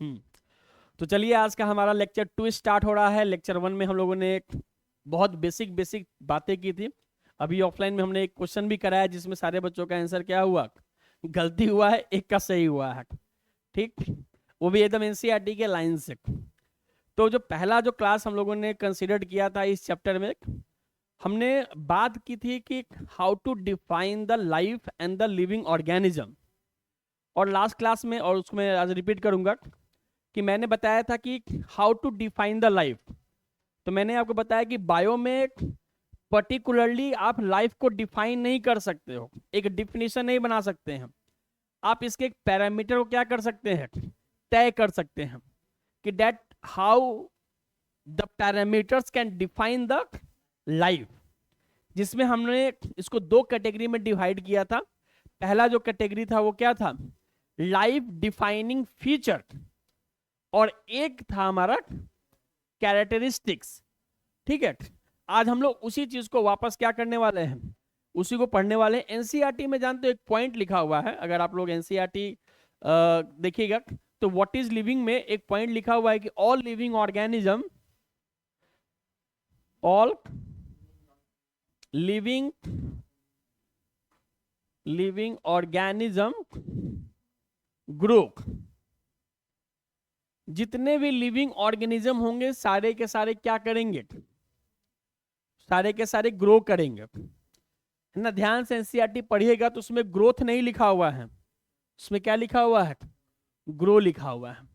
तो चलिए आज का हमारा लेक्चर 2 स्टार्ट हो रहा है। लेक्चर 1 में हम लोगों ने बहुत बेसिक बेसिक बातें की थी। अभी ऑफलाइन में हमने एक क्वेश्चन भी कराया जिसमें सारे बच्चों का आंसर क्या हुआ, गलती हुआ है, एक का सही हुआ है। ठीक, वो भी एकदम एनसीईआरटी के लाइन से। तो जो पहला जो क्लास हम लोगों ने कंसिडर किया था इस चैप्टर में, हमने बात की थी कि how to define the life and the living organism. और लास्ट क्लास में, और उसमें आज रिपीट करूंगा, कि मैंने बताया था कि how to define the life. तो मैंने आपको बताया कि बायो में पर्टिकुलरली आप लाइफ को डिफाइन नहीं कर सकते हो, एक डिफिनेशन नहीं बना सकते हैं। आप इसके एक पैरामीटर को क्या कर सकते हैं, तय कर सकते हैं कि that how the parameters can define the life, जिसमें हमने इसको दो कैटेगरी में डिवाइड किया था। पहला जो कैटेगरी था वो क्या था, लाइफ डिफाइनिंग फीचर, और एक था हमारा कैरेक्टरिस्टिक्स। ठीक है, आज हम लोग उसी चीज को वापस क्या करने वाले हैं, उसी को पढ़ने वाले हैं। एनसीईआरटी में जानते हो एक पॉइंट लिखा हुआ है, अगर आप लोग एनसीईआरटी देखिएगा तो व्हाट इज लिविंग में एक पॉइंट लिखा हुआ है कि all living organism, all living organism grow. जितने भी लिविंग ऑर्गेनिज्म होंगे सारे के सारे क्या करेंगे, सारे के सारे ग्रो करेंगे, है ना। ध्यान से एनसीईआरटी पढ़िएगा तो उसमें ग्रोथ नहीं लिखा हुआ है, उसमें क्या लिखा हुआ है, ग्रो लिखा हुआ है।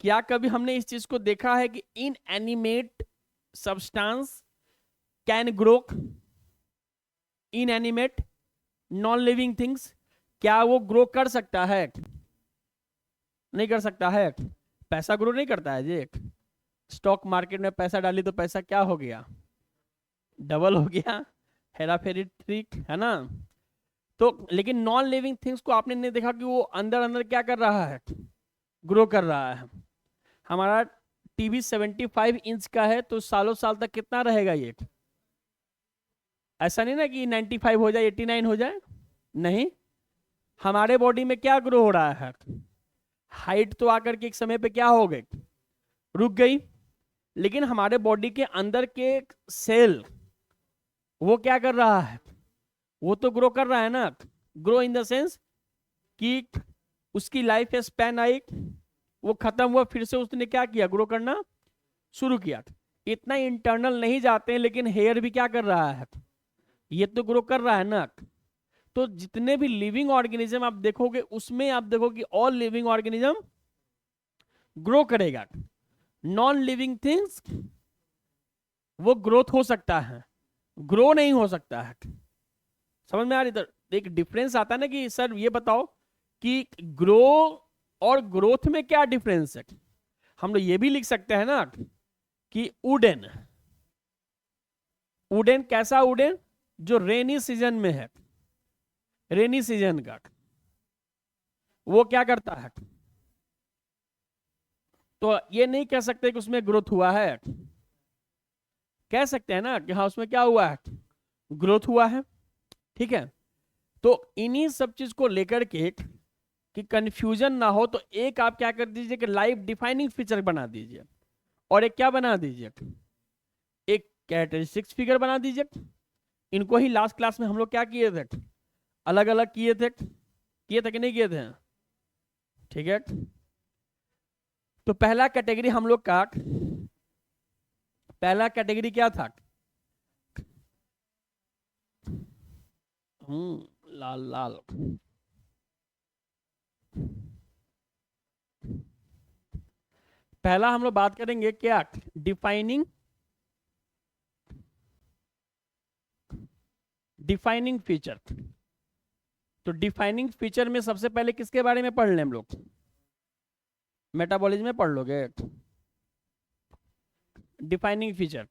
क्या कभी हमने इस चीज को देखा है कि inanimate substance can grow, inanimate non living things, क्या वो ग्रो कर सकता है, नहीं कर सकता है। पैसा ग्रो नहीं करता है जी। स्टॉक मार्केट में पैसा डाली तो पैसा क्या हो गया, डबल हो गया, हेरा फेरी ट्रिक, है ना। तो लेकिन नॉन लिविंग थिंग्स को आपने नहीं देखा कि वो अंदर अंदर क्या कर रहा है, ग्रो कर रहा है। हमारा टीवी 75 इंच का है तो सालों साल तक कितना रहेगा ये, ऐसा नहीं ना कि 95 हो जाए, 89 हो जाए, नहीं। हमारे बॉडी में क्या ग्रो हो रहा है, हाइट तो आकर के एक समय पे क्या हो गई, रुक गई। लेकिन हमारे बॉडी के अंदर के सेल वो क्या कर रहा है, वो तो ग्रो कर रहा है ना। ग्रो इन द सेंस कि उसकी लाइफ स्पैन आई, वो खत्म हुआ, फिर से उसने क्या किया, ग्रो करना शुरू किया। इतना इंटरनल नहीं जाते हैं, लेकिन हेयर भी क्या कर रहा है, ये तो ग्रो कर रहा है ना। तो जितने भी लिविंग ऑर्गेनिज्म आप देखोगे उसमें आप देखो कि ऑल लिविंग ऑर्गेनिज्म ग्रो करेगा। नॉन लिविंग थिंग्स वो ग्रोथ हो सकता है, ग्रो नहीं हो सकता है। समझ में आ रही, तो एक डिफरेंस आता है ना कि सर ये बताओ कि ग्रो और ग्रोथ में क्या डिफरेंस है। हम लोग ये भी लिख सकते हैं ना कि वुडन, वुडन कैसा वुडन, जो रेनी सीजन में है, रेनी सीजन का वो क्या करता है। तो ये नहीं कह सकते कि उसमें ग्रोथ हुआ है, कह सकते हैं ना कि हाँ उसमें क्या हुआ है, ग्रोथ हुआ है। ठीक है, तो इन्हीं सब चीज को लेकर के कि कंफ्यूजन ना हो तो एक आप क्या कर दीजिए कि लाइफ डिफाइनिंग फीचर बना दीजिए, और एक क्या बना दीजिए, एक कैरेक्टरिस्टिक्स फिगर बना दीजिए। इनको ही लास्ट क्लास में हम लोग क्या किए थे, अलग अलग किए थे कि नहीं किए थे। ठीक है, तो पहला कैटेगरी हम लोग का, पहला कैटेगरी क्या था, लाल लाल, पहला हम लोग बात करेंगे क्या, डिफाइनिंग, डिफाइनिंग फीचर। तो डिफाइनिंग फीचर में सबसे पहले किसके बारे में पढ़ लें हम लोग, मेटाबॉलिज्म में पढ़ लोगे। डिफाइनिंग फीचर,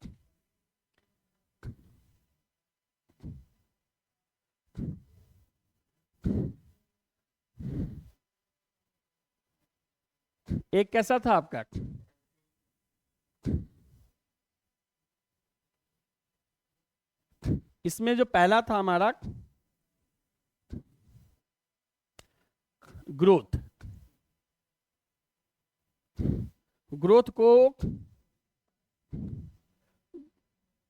एक कैसा था आपका, इसमें जो पहला था हमारा ग्रोथ, ग्रोथ को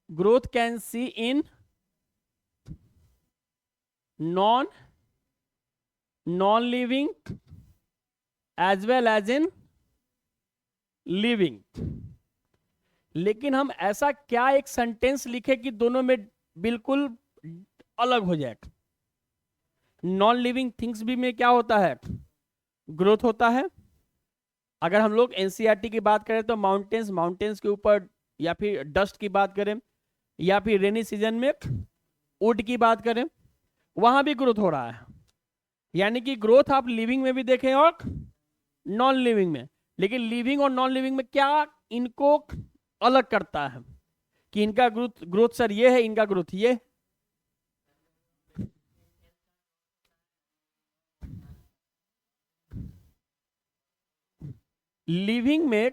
growth can see in non living as well as in living. लेकिन हम ऐसा क्या एक सेंटेंस लिखे कि दोनों में बिल्कुल अलग हो जाए। नॉन लिविंग थिंग्स भी में क्या होता है, ग्रोथ होता है। अगर हम लोग एनसीईआरटी की बात करें तो माउंटेन्स के ऊपर, या फिर डस्ट की बात करें, या फिर रेनी सीजन में वुड की बात करें, वहां भी ग्रोथ हो रहा है। यानी कि ग्रोथ आप लिविंग में भी देखें और नॉन लिविंग में। लेकिन लिविंग और नॉन लिविंग में क्या इनको अलग करता है कि इनका ग्रोथ सर ये है, इनका ग्रोथ ये। लिविंग में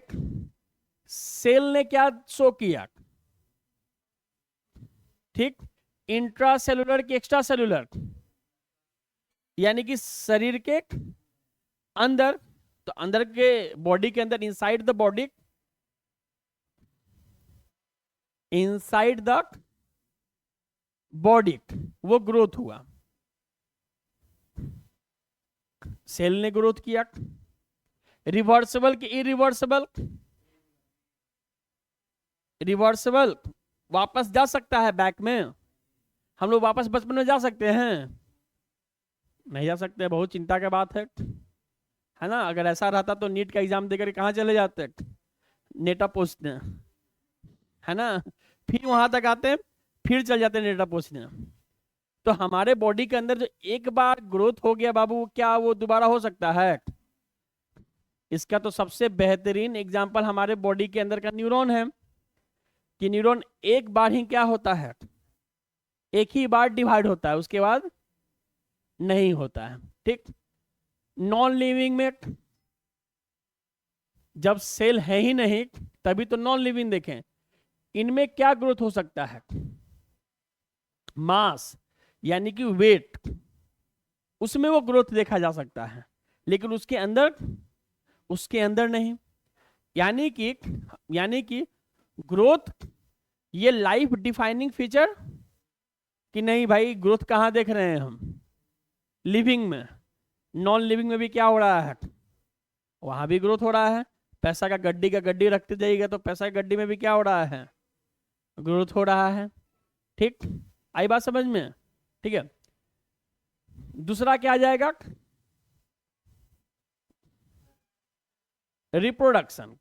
सेल ने क्या शो किया, ठीक, इंट्रासेलुलर की एक्स्ट्रा सेलुलर, यानी कि शरीर के अंदर, तो अंदर के बॉडी के अंदर, inside the body, inside the body वो ग्रोथ हुआ, सेल ने ग्रोथ किया। रिवर्सिबल की इरिवर्सिबल, रिवर्सिबल वापस जा सकता है बैक में। हम लोग वापस बचपन में जा सकते हैं, नहीं जा सकते, बहुत चिंता की बात है ना। अगर ऐसा रहता तो नीट का एग्जाम देकर कहाँ चले जाते, नेटा पोस्टने, है ना, फिर वहां तक आते, फिर चल जाते नेटा पोस्टने। तो हमारे बॉडी के अंदर जो एक बार ग्रोथ हो गया बाबू, क्या वो दोबारा हो सकता है? इसका तो सबसे बेहतरीन एग्जाम्पल हमारे बॉडी के अंदर का न्यूरॉन है, कि न्यूरॉन एक बार ही क्या होता है, एक ही बार डिवाइड होता है, उसके बाद नहीं होता है, ठीक। नॉन लिविंग में जब सेल है ही नहीं, तभी तो नॉन लिविंग देखें। इनमें क्या ग्रोथ हो सकता है, मास यानी कि वेट, उसमें वो ग्रोथ देखा जा सकता है, लेकिन उसके अंदर नहीं। यानी कि ग्रोथ ये लाइफ डिफाइनिंग फीचर कि नहीं भाई, ग्रोथ कहां देख रहे हैं हम, लिविंग में। नॉन लिविंग में भी क्या हो रहा है, वहां भी ग्रोथ हो रहा है। पैसा का गड्डी रखते जाइएगा तो पैसा की गड्डी में भी क्या हो रहा है, ग्रोथ हो रहा है, ठीक। आई बात समझ में? ठीक है। दूसरा क्या आ जाएगा, रिप्रोडक्शन।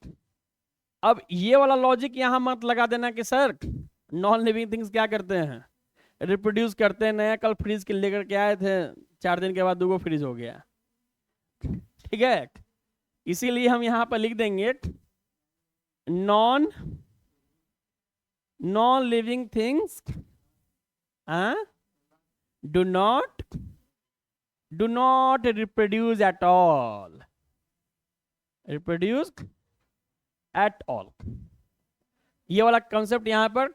अब ये वाला लॉजिक यहां मत लगा देना कि सर नॉन लिविंग थिंग्स क्या करते हैं, रिप्रोड्यूस करते हैं। नया कल फ्रीज के लेकर के आए थे, 4 दिन के बाद 2 फ्रीज हो गया, ठीक है। इसीलिए हम यहां पर लिख देंगे non living things do not reproduce at all, reproduce at all. ये वाला कॉन्सेप्ट यहां पर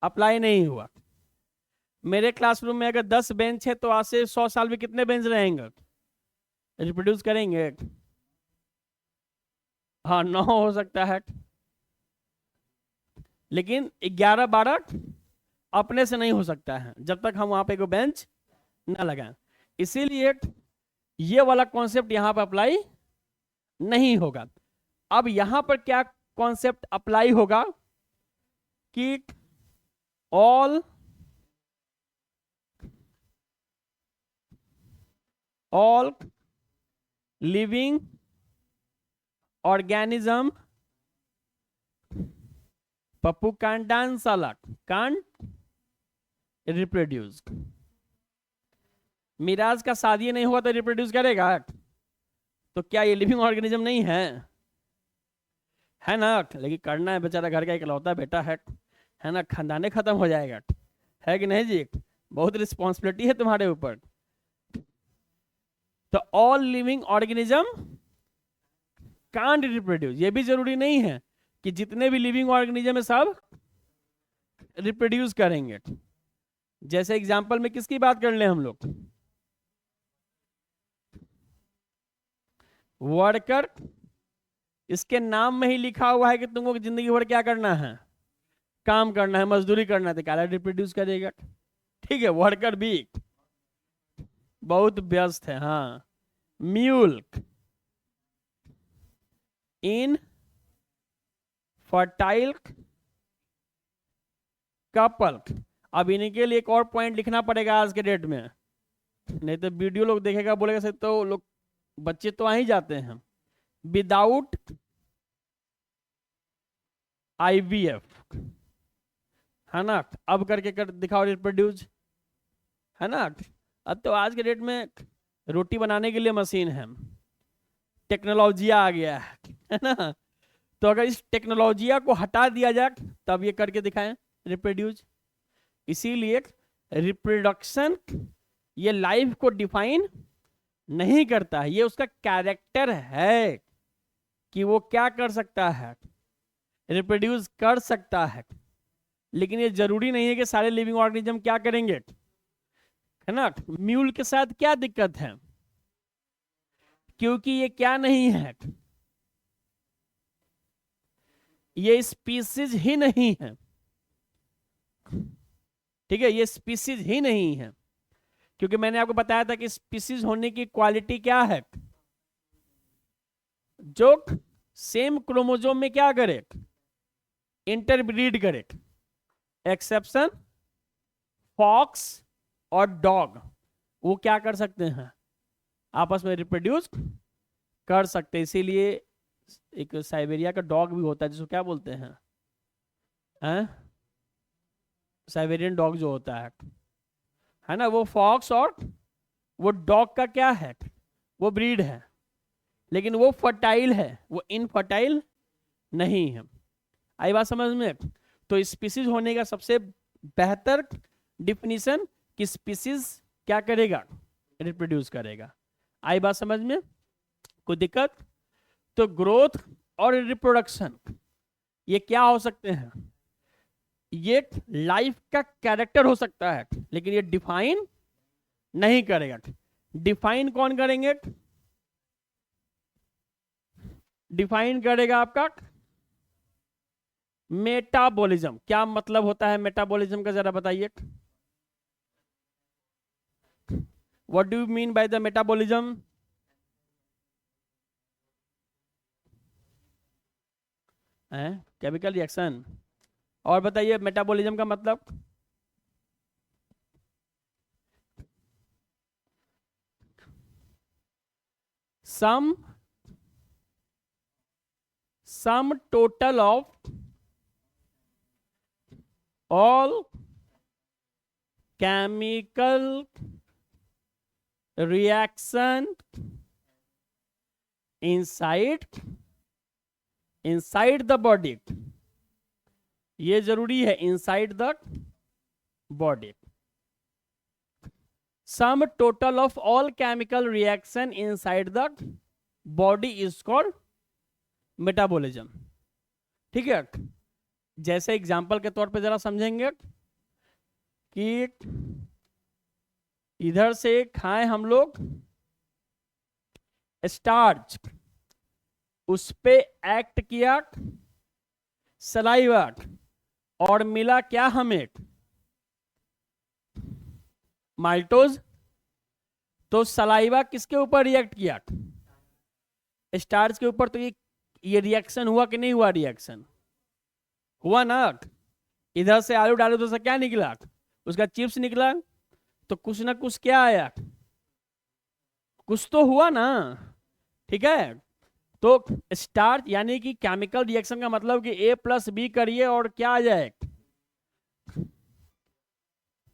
अप्लाई नहीं हुआ। मेरे क्लासरूम में अगर 10 बेंच है तो आज से 100 साल में कितने बेंच रहेंगे, रिप्रोड्यूस करेंगे? हाँ, 9 हो सकता है, लेकिन 11-12 अपने से नहीं हो सकता है जब तक हम वहां पे कोई बेंच ना लगाएं। इसीलिए ये वाला कॉन्सेप्ट यहां पर अप्लाई नहीं होगा। अब यहां पर क्या कॉन्सेप्ट अप्लाई होगा कि all living organism, Pappu can't dance साला, कांट रिप्रोड्यूस। मिराज का शादी नहीं हुआ तो रिप्रोड्यूस करेगा? तो क्या ये लिविंग ऑर्गेनिज्म नहीं है ना? लेकिन करना है, बेचारा घर का इकलौता बेटा है ना, खानदाने खत्म हो जाएगा, है कि नहीं जी? बहुत रिस्पॉन्सिबिलिटी है तुम्हारे ऊपर। तो all living organism can't reproduce, ये भी जरूरी नहीं है कि जितने भी लिविंग ऑर्गेनिज्म है सब रिप्रोड्यूस करेंगे। जैसे एग्जांपल में किसकी बात कर ले हम लोग, वर्कर इसके नाम में ही लिखा हुआ है कि तुमको जिंदगी भर क्या करना है, काम करना है, मजदूरी करना है, तो क्या रिप्रोड्यूस करेगा। ठीक है, वर्कर भी बहुत व्यस्त है। हाँ, म्यूल इन फर्टाइल कपल। अब इनके लिए एक और पॉइंट लिखना पड़ेगा आज के डेट में, नहीं तो वीडियो लोग देखेगा बोलेगा सर तो लोग बच्चे तो आ ही जाते हैं। विदाउट IVF, है ना, अब करके कर दिखाओ रिप्रोड्यूस, है ना। अब तो आज के डेट में रोटी बनाने के लिए मशीन है, टेक्नोलॉजी आ गया है ना। तो अगर इस टेक्नोलॉजिया को हटा दिया जाए तब ये करके दिखाएं रिप्रोड्यूस। इसीलिए रिप्रोडक्शन ये लाइफ को डिफाइन नहीं करता है, ये उसका कैरेक्टर है कि वो क्या कर सकता है, रिप्रोड्यूस कर सकता है। लेकिन ये जरूरी नहीं है कि सारे लिविंग ऑर्गेनिज्म क्या करेंगे, है ना। म्यूल के साथ क्या दिक्कत है, क्योंकि ये क्या नहीं है, ये स्पीसीज ही नहीं है। ठीक है, ये स्पीसीज ही नहीं है, क्योंकि मैंने आपको बताया था कि स्पीसीज होने की क्वालिटी क्या है, जो सेम क्रोमोजोम में क्या करे, इंटरब्रीड करे। एक्सेप्शन फॉक्स और डॉग, वो क्या कर सकते हैं, आपस में रिप्रोड्यूस कर सकते हैं। इसीलिए एक साइबेरिया का डॉग भी होता है जिसको क्या बोलते हैं, साइबेरियन डॉग जो होता है ना, वो फॉक्स और वो डॉग का क्या है, वो ब्रीड है, लेकिन वो फर्टाइल है, वो इनफर्टाइल नहीं है। आई बात समझ में। तो स्पीसीज होने का सबसे बेहतर डिफिनीशन कि स्पीसीज क्या करेगा, रिप्रोड्यूस करेगा। आई बात समझ में, कोई दिक्कत। तो ग्रोथ और रिप्रोडक्शन ये क्या हो सकते हैं, ये लाइफ का कैरेक्टर हो सकता है, लेकिन ये डिफाइन नहीं करेगा। डिफाइन कौन करेंगे, डिफाइन करेगा आपका मेटाबॉलिज्म। क्या मतलब होता है मेटाबॉलिज्म का, जरा बताइए। What do you mean by the metabolism? Chemical reaction. और बताइए मेटाबॉलिज्म का मतलब। Sum total of all chemical reaction inside the body, ये जरूरी है, inside the body. Sum total of all chemical reaction inside the body is called metabolism. ठीक है, जैसे एग्जाम्पल के तौर पे जरा समझेंगे कि इधर से खाएं हम लोग स्टार्च, उस पे एक्ट किया सलाइवा, और मिला क्या हमें, माल्टोज। तो सलाइवा किसके ऊपर रिएक्ट किया, स्टार्च के ऊपर। तो ये रिएक्शन हुआ कि नहीं हुआ, रिएक्शन हुआ ना। इधर से आलू डालू तो क्या निकला, उसका चिप्स निकला। तो कुछ ना कुछ क्या आया, कुछ तो हुआ ना। ठीक है, तो स्टार्च यानी कि केमिकल रिएक्शन का मतलब कि A+B करिए और क्या आ जाए।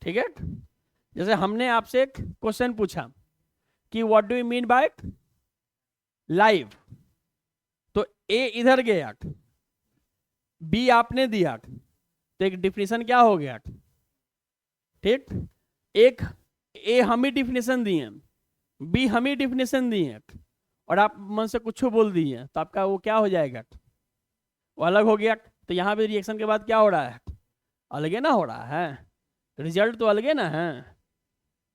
ठीक है, जैसे हमने आपसे एक क्वेश्चन पूछा कि what do you mean by life, तो A इधर गया, B आपने दिया, तो एक डिफिनेशन क्या हो गया। ठीक, एक A हम ही डिफिनेशन दिए, B हम ही डिफिनेशन दिए, और आप मन से कुछ बोल दिए, तो आपका वो क्या हो जाएगा, वो अलग हो गया। तो यहाँ पे रिएक्शन के बाद क्या हो रहा है, अलग है ना हो रहा है, रिजल्ट तो अलग है ना है।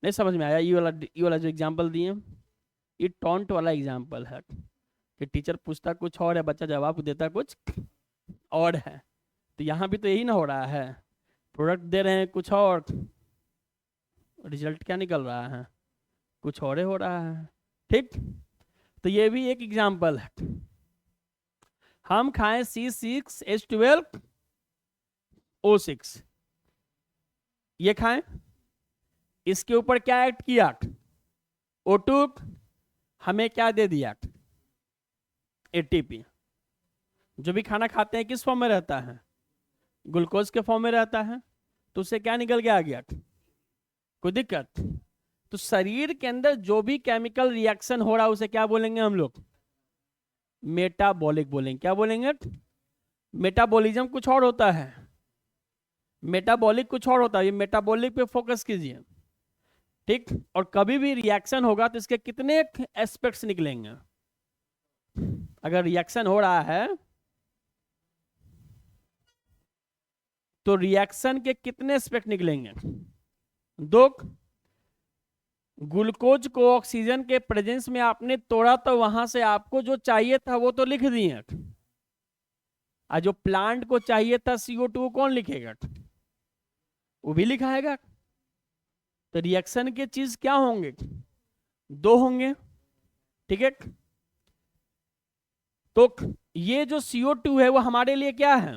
नहीं समझ में आया, ये वाला जो एग्जाम्पल दिए, ये टॉन्ट वाला एग्जाम्पल है। कि टीचर पूछता कुछ और है, बच्चा जवाब देता कुछ और है। तो यहाँ भी तो यही ना हो रहा है, प्रोडक्ट दे रहे हैं कुछ और, रिजल्ट क्या निकल रहा है, कुछ और ही हो रहा है। ठीक, तो ये भी एक एग्जाम्पल है। हम खाएं C6H12O6, ये खाएं, इसके ऊपर क्या ऐड किया, O2, हमें क्या दे दिया, ATP। जो भी खाना खाते हैं किस फॉर्म में रहता है, ग्लूकोज के फॉर्म में रहता है, तो उससे क्या निकल के आ गया, कोई दिक्कत। तो शरीर के अंदर जो भी केमिकल रिएक्शन हो रहा है उसे क्या बोलेंगे हम लोग, मेटाबॉलिक बोलेंगे। क्या बोलेंगे, मेटाबॉलिज्म कुछ और होता है, मेटाबॉलिक कुछ और होता है, ये मेटाबॉलिक पे फोकस कीजिए। ठीक, और कभी भी रिएक्शन होगा तो इसके कितने एस्पेक्ट्स निकलेंगे, अगर रिएक्शन हो रहा है तो रिएक्शन के कितने एस्पेक्ट निकलेंगे, 2। ग्लूकोज को ऑक्सीजन के प्रेजेंस में आपने तोड़ा तो वहां से आपको जो चाहिए था वो तो लिख दिए, और जो प्लांट को चाहिए था CO2 कौन लिखेगा, वो भी लिखाएगा। तो रिएक्शन के चीज क्या होंगे, 2 होंगे। ठीक है, तो ये जो CO2 है वो हमारे लिए क्या है,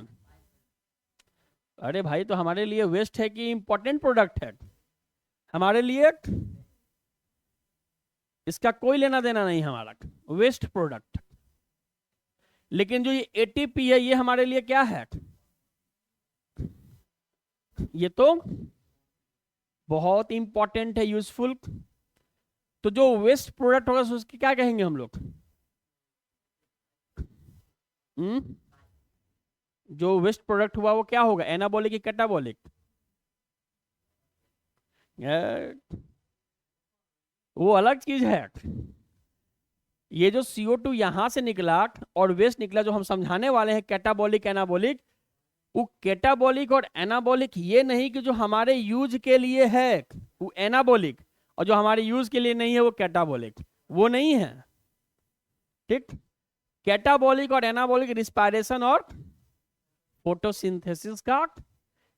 अरे भाई तो हमारे लिए वेस्ट है कि इंपॉर्टेंट प्रोडक्ट है, हमारे लिए इसका कोई लेना देना नहीं, हमारा वेस्ट प्रोडक्ट। लेकिन जो ये ATP है ये हमारे लिए क्या है, ये तो बहुत इंपॉर्टेंट है, यूजफुल। तो जो वेस्ट प्रोडक्ट होगा उसकी क्या कहेंगे हम लोग, जो वेस्ट प्रोडक्ट हुआ वो क्या होगा, एनाबॉलिक या कैटाबॉलिक, वो अलग चीज है। ये जो CO2 यहां से निकला और वेस्ट निकला, जो हम समझाने वाले हैं कैटाबॉलिक एनाबॉलिक, वो कैटाबॉलिक और एनाबॉलिक ये नहीं कि जो हमारे यूज के लिए है वो एनाबॉलिक, और जो हमारे यूज के लिए नहीं है वो कैटाबॉलिक, वो नहीं है। ठीक, कैटाबॉलिक और एनाबॉलिक रिस्पायरेशन और फोटोसिंथेसिस का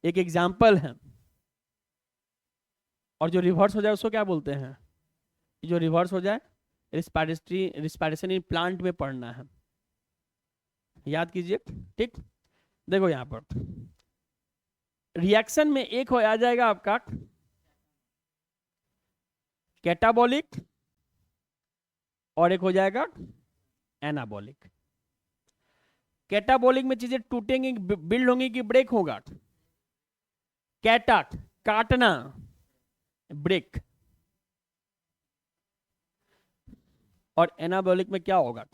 एक एग्जाम्पल है। और जो रिवर्स हो जाए उसको क्या बोलते हैं, जो रिवर्स हो जाए रिस्पायरेशन इन प्लांट में पढ़ना है, याद कीजिए। ठीक, देखो यहां पर रिएक्शन में एक हो आ जाएगा आपका कैटाबॉलिक और एक हो जाएगा एनाबॉलिक। कैटाबॉलिक में चीजें टूटेंगी, बिल्ड होंगी कि ब्रेक होगा, कैटा काटना, ब्रेक। और एनाबॉलिक में क्या होगा,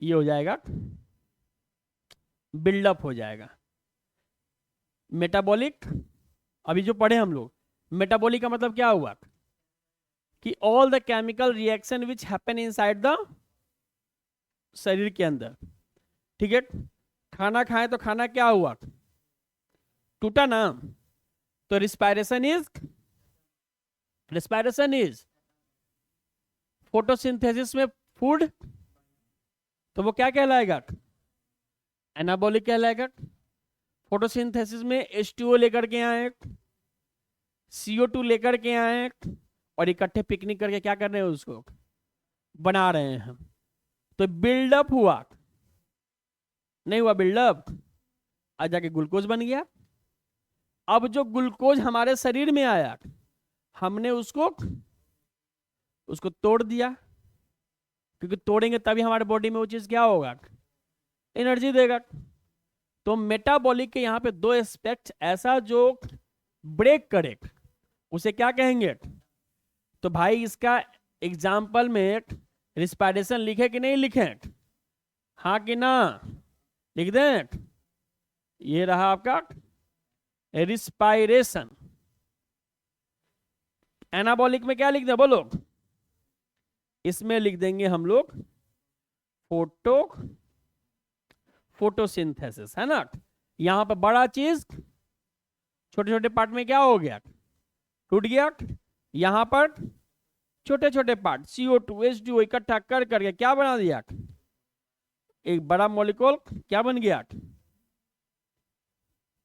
ये हो जाएगा बिल्डअप हो जाएगा। मेटाबॉलिक अभी जो पढ़े हम लोग, मेटाबॉलिक का मतलब क्या हुआ कि all the chemical reaction which happen inside the शरीर के अंदर। ठीक है, खाना खाएं तो खाना क्या हुआ, टूटा ना, तो रिस्पायरेशन इज फोटोसिंथेसिस में फूड, तो वो क्या कहलाएगा, एनाबॉलिक कहलाएगा। फोटोसिंथेसिस में H2O लेकर के आए, CO2 लेकर के आए, और इकट्ठे पिकनिक करके क्या कर रहे हैं, उसको बना रहे हैं। तो बिल्डअप हुआ, नहीं हुआ बिल्डअप, आज जाके ग्लूकोज बन गया। अब जो ग्लूकोज हमारे शरीर में आया, हमने उसको तोड़ दिया, क्योंकि तोड़ेंगे तभी हमारे बॉडी में वो चीज क्या होगा, एनर्जी देगा। तो मेटाबॉलिक के यहाँ पे 2 एस्पेक्ट, ऐसा जो ब्रेक करे उसे क्या कहेंगे। तो भाई इसका एग्जाम्पल में रिस्पायरेशन लिखे कि नहीं लिखे, हाँ कि ना, लिख दें। ये रहा आपका रिस्पायरेशन। एनाबॉलिक में क्या लिख दें बोलो, इसमें लिख देंगे हम लोग फोटोसिंथेसिस, है ना। यहां पर बड़ा चीज छोटे छोटे पार्ट में क्या हो गया, टूट गया। यहां पर छोटे छोटे पार्ट CO2 H2O इकट्ठा कर करके क्या बना दिया, एक बड़ा मॉलिक्यूल क्या बन गया,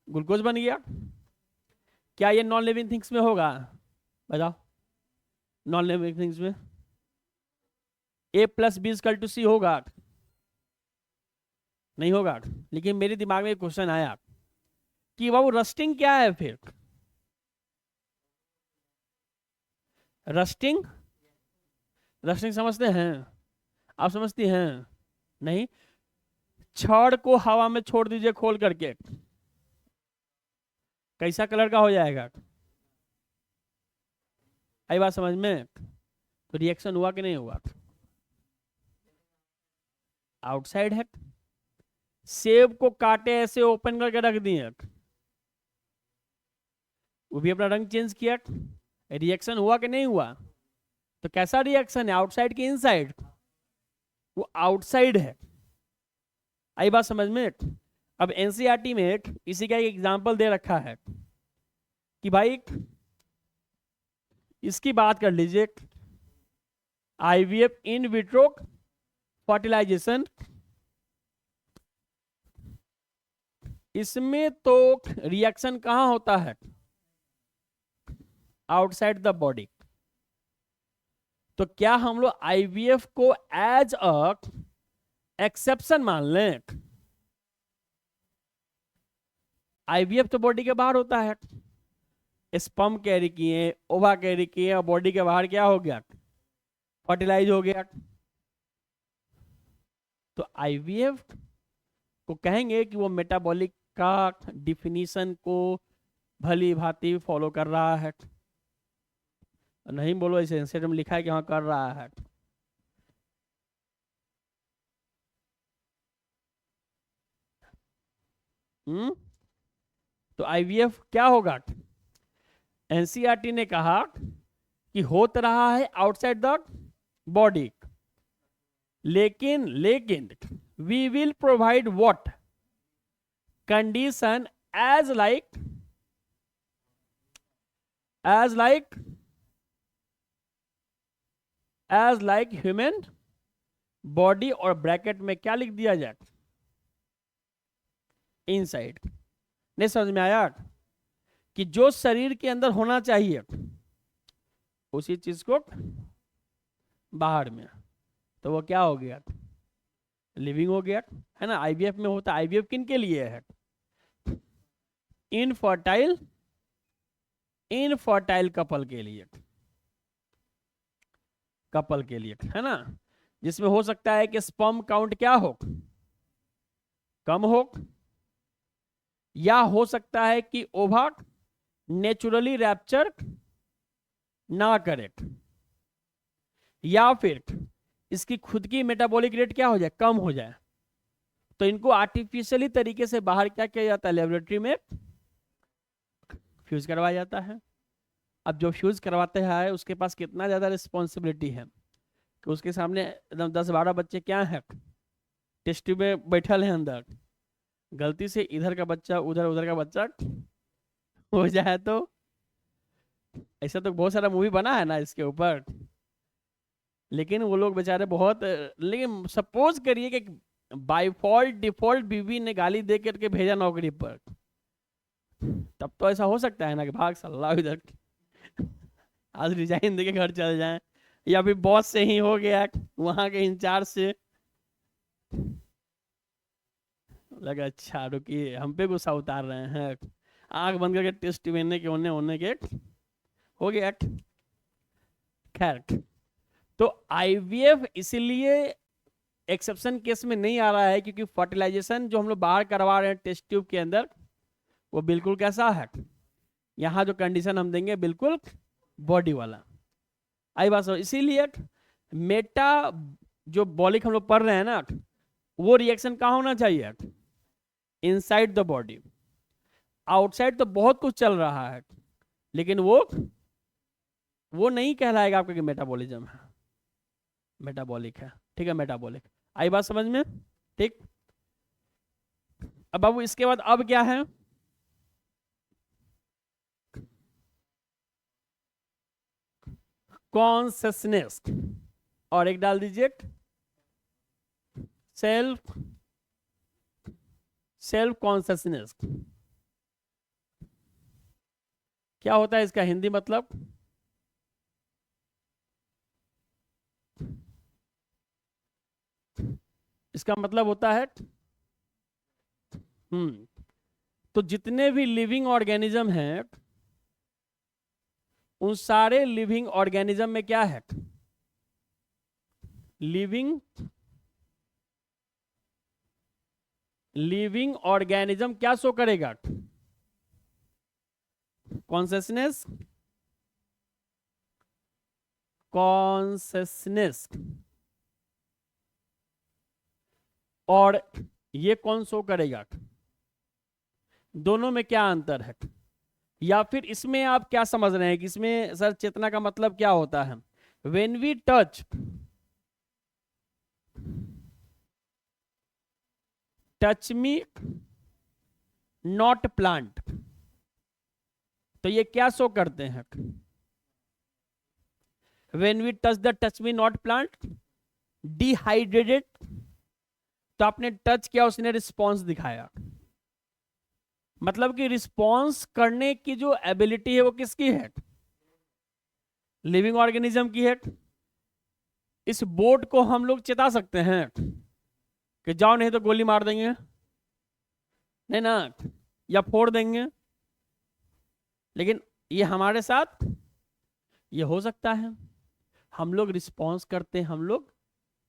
ग्लूकोज बन गया। क्या ये नॉन लिविंग थिंग्स में होगा, बताओ? नॉन लिविंग थिंग्स में A+B=C होगा? नहीं होगा। लेकिन मेरे दिमाग में एक क्वेश्चन आया कि बाबू रस्टिंग क्या है फिर? रस्टिंग, रस्टिंग समझते हैं आप? समझती हैं? नहीं। छड़ को हवा में छोड़ दीजिए खोल करके, कैसा कलर का हो जाएगा? आई बात समझ में? तो रिएक्शन हुआ कि नहीं हुआ? आउटसाइड है। सेब को काटे ऐसे ओपन करके रख दिए, वो भी अपना रंग चेंज किया, रिएक्शन हुआ कि नहीं हुआ? तो कैसा रिएक्शन है, आउटसाइड की इनसाइड? वो आउटसाइड है। आई बात समझ में? अब एनसीईआरटी में इसी का एक एग्जांपल दे रखा है कि भाई इसकी बात कर लीजिए, आईवीएफ इन विट्रो फर्टिलाइजेशन, इसमें तो रिएक्शन कहां होता है, आउटसाइड द बॉडी। तो क्या हम लोग आईवीएफ को एज अ एक्सेप्शन मान लें? आईवीएफ तो बॉडी के बाहर होता है, स्पर्म कैरी किए, ओवा कैरी किए, और बॉडी के बाहर क्या हो गया, फर्टिलाइज हो गया। तो आईवीएफ को कहेंगे कि वो मेटाबॉलिक का डिफिनीशन को भली भांति फॉलो कर रहा है। नहीं बोलो, ऐसे एनसीईआरटी में लिखा है कि हाँ कर रहा है। तो आईवीएफ क्या होगा? एनसीईआरटी ने कहा कि होता रहा है आउटसाइड द बॉडी, लेकिन we will provide what condition as like human body, और ब्रैकेट में क्या लिख दिया जाए, इनसाइड। नहीं समझ में आया? कि जो शरीर के अंदर होना चाहिए उसी चीज को बाहर में, तो वो क्या हो गया, लिविंग हो गया, है ना? आईवीएफ में होता है। आईवीएफ किन के लिए है? इनफर्टाइल कपल के लिए, है ना? जिसमें हो सकता है कि स्पर्म काउंट क्या हो, कम हो, या हो सकता है कि ओवा नेचुरली रैप्चर ना करे, या फिर इसकी खुद की मेटाबॉलिक रेट क्या हो जाए, कम हो जाए। तो इनको आर्टिफिशियली तरीके से बाहर क्या किया जाता है, लेबोरेटरी में फ्यूज करवाया जाता है। अब जो फ्यूज करवाते हैं उसके पास कितना ज्यादा रिस्पॉन्सिबिलिटी है कि उसके सामने एकदम 10-12 बच्चे क्या है, टेस्ट ट्यूब में बैठल है अंदर, गलती से इधर का बच्चा उधर का बच्चा हो जाए तो। ऐसा तो बहुत सारा मूवी बना है ना इसके ऊपर, लेकिन वो लोग बेचारे बहुत, लेकिन सपोज करिए कि बाय फॉल्ट डिफॉल्ट बीवी ने गाली दे करके भेजा नौकरी पर, तब तो ऐसा हो सकता है ना कि भाग सल्ला इधर, आज रिजाइन देके घर चल जाएं, या फिर बॉस से ही हो गया, वहां के इंचार्ज से लगा अच्छा रुकिए हम पे गुस्सा उतार रहे हैं, आंख बंद करके टेस्ट लेने के होने के हो गया। खैर, तो आईवीएफ इसलिए एक्सेप्शन केस में नहीं आ रहा है क्योंकि फर्टिलाइजेशन जो हम लोग बाहर करवा रहे हैं टेस्ट ट्यूब के अंदर, वो बिल्कुल कैसा है, यहाँ जो कंडीशन हम देंगे बिल्कुल बॉडी वाला। आई बात समझ? इसीलिए मेटा जो बॉलिक हम लोग पढ़ रहे हैं ना, वो रिएक्शन कहाँ होना चाहिए, इनसाइड द बॉडी। आउटसाइड तो बहुत कुछ चल रहा है, लेकिन वो नहीं कहलाएगा आपका कि मेटाबॉलिज्म है, मेटाबॉलिक है। ठीक है, मेटाबॉलिक। आई बात समझ में? ठीक। अब बाबू इसके बाद अब क्या है, कॉन्शसनेस, और एक डाल दीजिए सेल्फ सेल्फ कॉन्शसनेस। क्या होता है इसका हिंदी मतलब? इसका मतलब होता है तो जितने भी लिविंग ऑर्गेनिज्म हैं, उन सारे लिविंग ऑर्गेनिज्म में क्या है? लिविंग ऑर्गेनिज्म क्या शो करेगा? Consciousness, consciousness. और ये कौन शो करेगा? दोनों में क्या अंतर है? या फिर इसमें आप क्या समझ रहे हैं कि इसमें सर चेतना का मतलब क्या होता है? When we touch me not plant, तो ये क्या शो करते हैं? When we touch me not plant, dehydrated, तो आपने टच किया, उसने रिस्पॉन्स दिखाया। मतलब कि रिस्पॉन्स करने की जो एबिलिटी है वो किसकी है? लिविंग ऑर्गेनिज्म की है। इस बोट को हम लोग चेता सकते हैं कि जाओ नहीं तो गोली मार देंगे, नहीं ना, या फोड़ देंगे। लेकिन ये हमारे साथ ये हो सकता है, हम लोग रिस्पॉन्स करते हैं, हम लोग,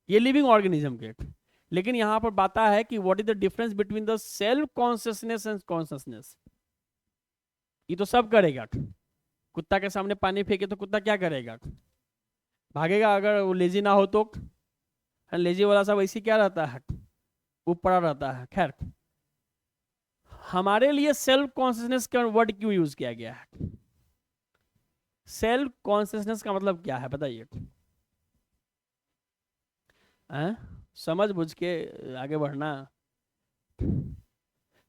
ये लिविंग ऑर्गेनिज्म के। लेकिन यहां पर बात है कि what is the difference between the self consciousness and consciousness. ये तो सब करेगा। कुत्ता के सामने पानी फेंके तो कुत्ता क्या करेगा? भागेगा, अगर वो लेजी ना हो तो। लेजी वाला सब ऐसी क्या रहता है, वो पड़ा रहता है। खैर, हमारे लिए सेल्फ कॉन्शियसनेस का वर्ड क्यों यूज किया गया है? सेल्फ कॉन्शियसनेस का मतलब क्या है बताइए? समझ बुझ के आगे बढ़ना।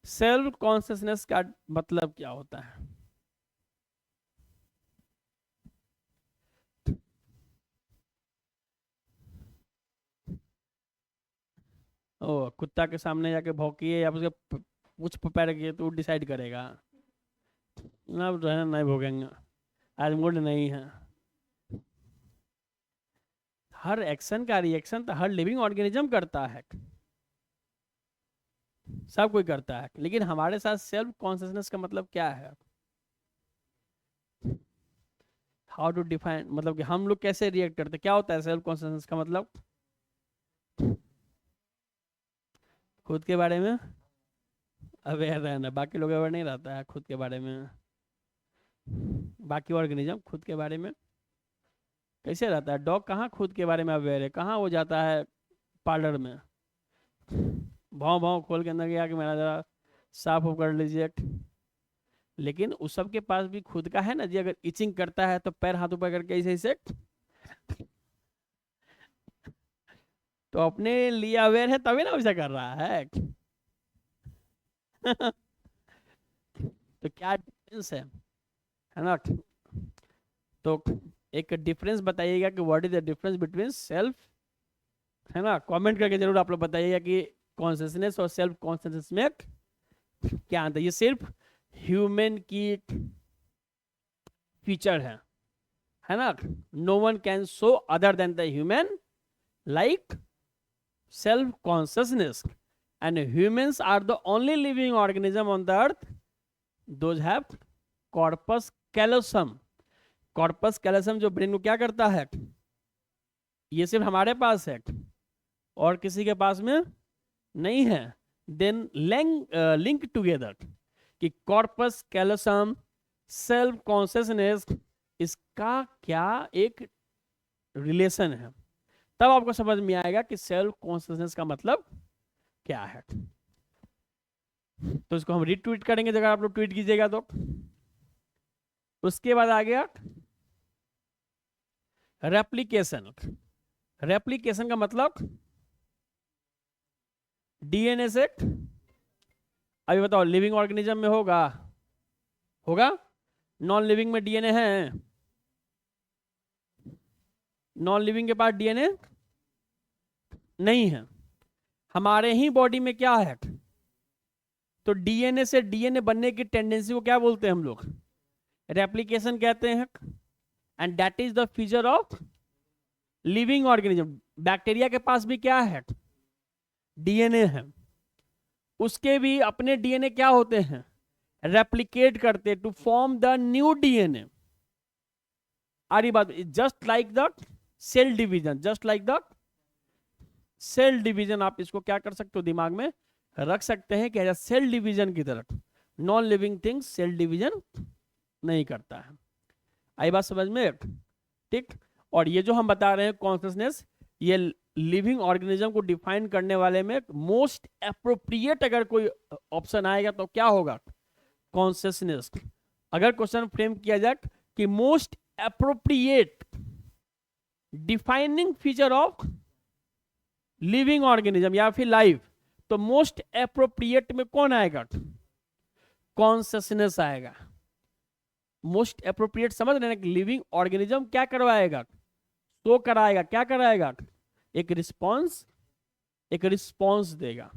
सेल्फ कॉन्शियसनेस का मतलब क्या होता है? ओ, कुत्ता के सामने जाके भौंकिए या उसके पूछ पैर किए तो डिसाइड करेगा ना, रहना नहीं भोगेंगे, आज मूड नहीं है। हर एक्शन का रिएक्शन तो हर लिविंग ऑर्गेनिज्म करता है, सब कोई करता है। लेकिन हमारे साथ सेल्फ कॉन्शियसनेस का मतलब क्या है? हाउ टू डिफाइन, मतलब कि हम लोग कैसे रिएक्ट करते, क्या होता है सेल्फ कॉन्शियसनेस का मतलब? खुद के बारे में अवेयर रहना, बाकी लोग अवेयर नहीं रहता है खुद के बारे में। बाकी ऑर्गेनिज्म खुद के बारे में कैसे रहता है? डॉग कहाँ खुद के बारे में अवेयर है? कहाँ वो जाता है पार्लर में, भाव भाव खोल के अंदर गया कि मेरा जरा साफ उफ कर लीजिए। लेकिन उस सब के पास भी खुद का है ना जी। अगर इचिंग करता है तो पैर हाथ ऊपर करके ऐसे ऐसे, तो अपने लिए अवेयर है तभी ना वैसा कर रहा है। तो क्या डिफरेंस है ना? तो एक डिफरेंस बताइएगा कि what is the difference between self, है ना? कमेंट करके जरूर आप लोग बताइएगा कि कॉन्शियसनेस और सेल्फ कॉन्शियसनेस में क्या अंतर। ये सिर्फ ह्यूमन की फीचर है ना? No one can show other than the human like self consciousness, and humans are the only living organism on the earth those have corpus callosum। corpus callosum जो brain को क्या करता है, ये सिर्फ हमारे पास है और किसी के पास में नहीं है। देन लिंक टुगेदर कि कॉर्पस कैलोसम, सेल्फ कॉन्शियसनेस, इसका क्या एक रिलेशन है, तब आपको समझ में आएगा कि सेल्फ कॉन्शियसनेस का मतलब क्या है। तो इसको हम रीट्वीट करेंगे, अगर आप लोग ट्वीट कीजिएगा तो। उसके बाद आ गया रेप्लिकेशन। रेप्लिकेशन का मतलब डीएनए से, अभी बताओ लिविंग ऑर्गेनिज्म में होगा, होगा? नॉन लिविंग में डीएनए है? नॉन लिविंग के पास डीएनए नहीं है। हमारे ही बॉडी में क्या है, तो डीएनए से डीएनए बनने की टेंडेंसी को क्या बोलते हैं हम लोग, रेप्लिकेशन कहते हैं। And that is the feature of living organism. Bacteria के पास भी क्या है, डीएनए है, उसके भी अपने डीएनए क्या होते हैं, रेप्लिकेट करते to form the new DNA. आ रही बात, just like the cell division, just like the cell division. आप इसको क्या कर सकते हो, दिमाग में रख सकते हैं कि सेल डिवीजन की तरह non living things cell division नहीं करता है। आई बात समझ में, ठीक। और ये जो हम बता रहे हैं कॉन्शियसनेस, ये लिविंग ऑर्गेनिज्म को डिफाइन करने वाले में मोस्ट एप्रोप्रिएट अगर कोई ऑप्शन आएगा तो क्या होगा, कॉन्शियसनेस। अगर क्वेश्चन फ्रेम किया जाए कि most appropriate defining feature of living organism या फिर लाइफ, तो मोस्ट एप्रोप्रिएट में कौन आएगा, कॉन्शियसनेस आएगा। मोस्ट एप्रोप्रिएट समझ रहे हैं कि लिविंग ऑर्गेनिज्म क्या करवाएगा, तो कराएगा, क्या कराएगा, एक रिस्पॉन्स देगा।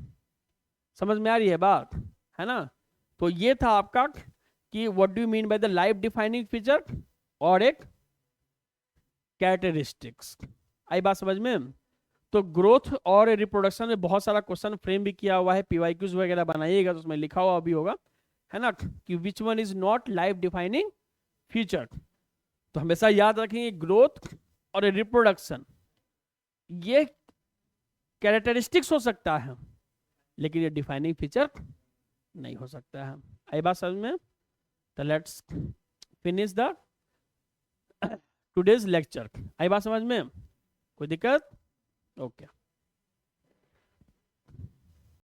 समझ में आ रही है बात, है ना। तो ये था आपका कि what do you mean by the life defining feature और एक कैरेक्टरिस्टिक्स। आई बात समझ में। तो ग्रोथ और रिप्रोडक्शन में बहुत सारा क्वेश्चन फ्रेम भी किया हुआ है, पीवाईक्यूज वगैरह बनाइएगा तो उसमें लिखा हुआ भी होगा, है ना, कि which one is not life defining feature. तो हमेशा याद रखेंगे ग्रोथ और रिप्रोडक्शन ये कैरेक्टरिस्टिक्स हो सकता है, लेकिन ये डिफाइनिंग फीचर नहीं हो सकता है। आई बात समझ में। तो let's finish the today's lecture. आई बात समझ में, कोई दिक्कत? ओके।